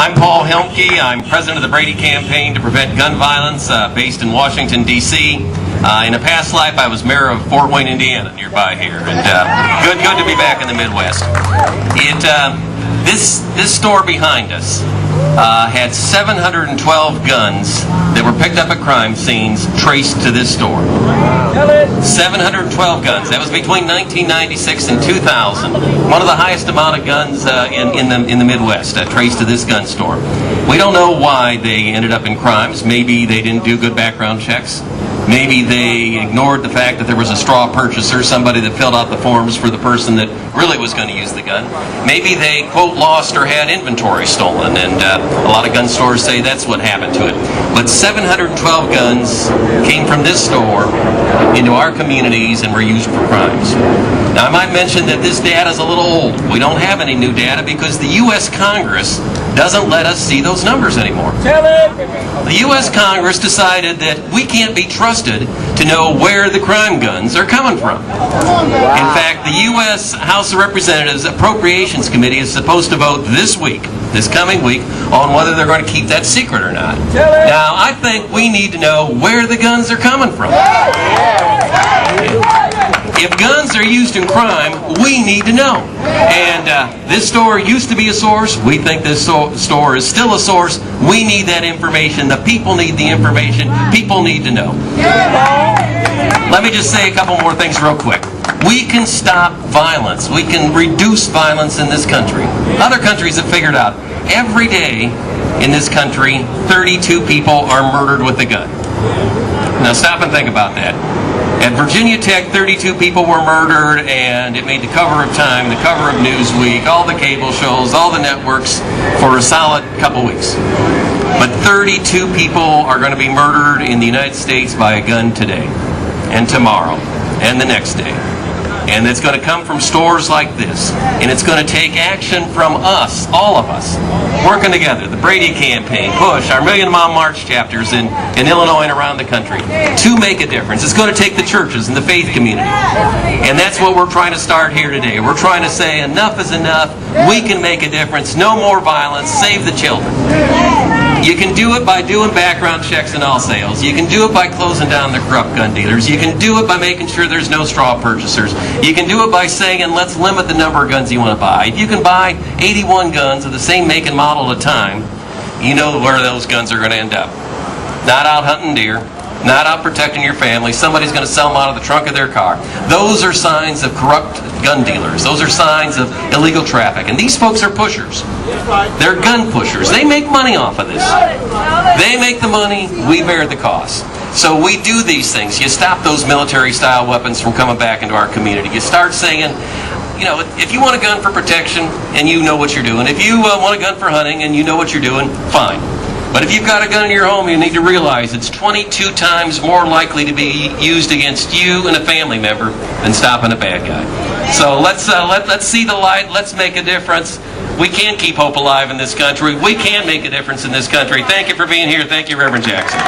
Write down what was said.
I'm Paul Helmke. I'm president of the Brady campaign to prevent gun violence, based in Washington, D.C. In a past life, I was mayor of Fort Wayne, Indiana, nearby here, and good to be back in the Midwest. This store behind us had 712 guns that were picked up at crime scenes traced to this store. 712 guns. That was between 1996 and 2000. One of the highest amount of guns in the Midwest traced to this gun store. We don't know why they ended up in crimes. Maybe they didn't do good background checks. Maybe they ignored the fact that there was a straw purchaser, somebody that filled out the forms for the person that really was going to use the gun. Maybe they, quote, lost or had inventory stolen, and a lot of gun stores say that's what happened to it. But 712 guns came from this store into our communities and were used for crimes. Now, I might mention that this data is a little old. We don't have any new data because the U.S. Congress doesn't let us see those numbers anymore. The U.S. Congress decided that we can't be trusted to know where the crime guns are coming from. In fact, the U.S. House of Representatives Appropriations Committee is supposed to vote this coming week, on whether they're going to keep that secret or not. Now, I think we need to know where the guns are coming from. If guns are used in crime, we need to know. And this store used to be a source. We think this store is still a source. We need that information. The people need the information. People need to know. Let me just say a couple more things real quick. We can stop violence. We can reduce violence in this country. Other countries have figured out every day in this country, 32 people are murdered with a gun. Now stop and think about that. At Virginia Tech, 32 people were murdered, and it made the cover of Time, the cover of Newsweek, all the cable shows, all the networks for a solid couple weeks. But 32 people are going to be murdered in the United States by a gun today, and tomorrow, and the next day. And it's going to come from stores like this. And it's going to take action from us, all of us, working together. The Brady campaign, PUSH, our Million Mile March chapters in Illinois and around the country to make a difference. It's going to take the churches and the faith community. And that's what we're trying to start here today. We're trying to say enough is enough. We can make a difference. No more violence. Save the children. You can do it by doing background checks in all sales. You can do it by closing down the corrupt gun dealers. You can do it by making sure there's no straw purchasers. You can do it by saying, let's limit the number of guns you want to buy. If you can buy 81 guns of the same make and model at a time, you know where those guns are going to end up. Not out hunting deer. Not out protecting your family. Somebody's going to sell them out of the trunk of their car. Those are signs of corrupt gun dealers. Those are signs of illegal traffic. And these folks are pushers. They're gun pushers. They make money off of this. They make the money, we bear the cost. So we do these things. You stop those military-style weapons from coming back into our community. You start saying, you know, if you want a gun for protection and you know what you're doing, if you want a gun for hunting and you know what you're doing, fine. But if you've got a gun in your home, you need to realize it's 22 times more likely to be used against you and a family member than stopping a bad guy. So let's see the light. Let's make a difference. We can keep hope alive in this country. We can make a difference in this country. Thank you for being here. Thank you, Reverend Jackson.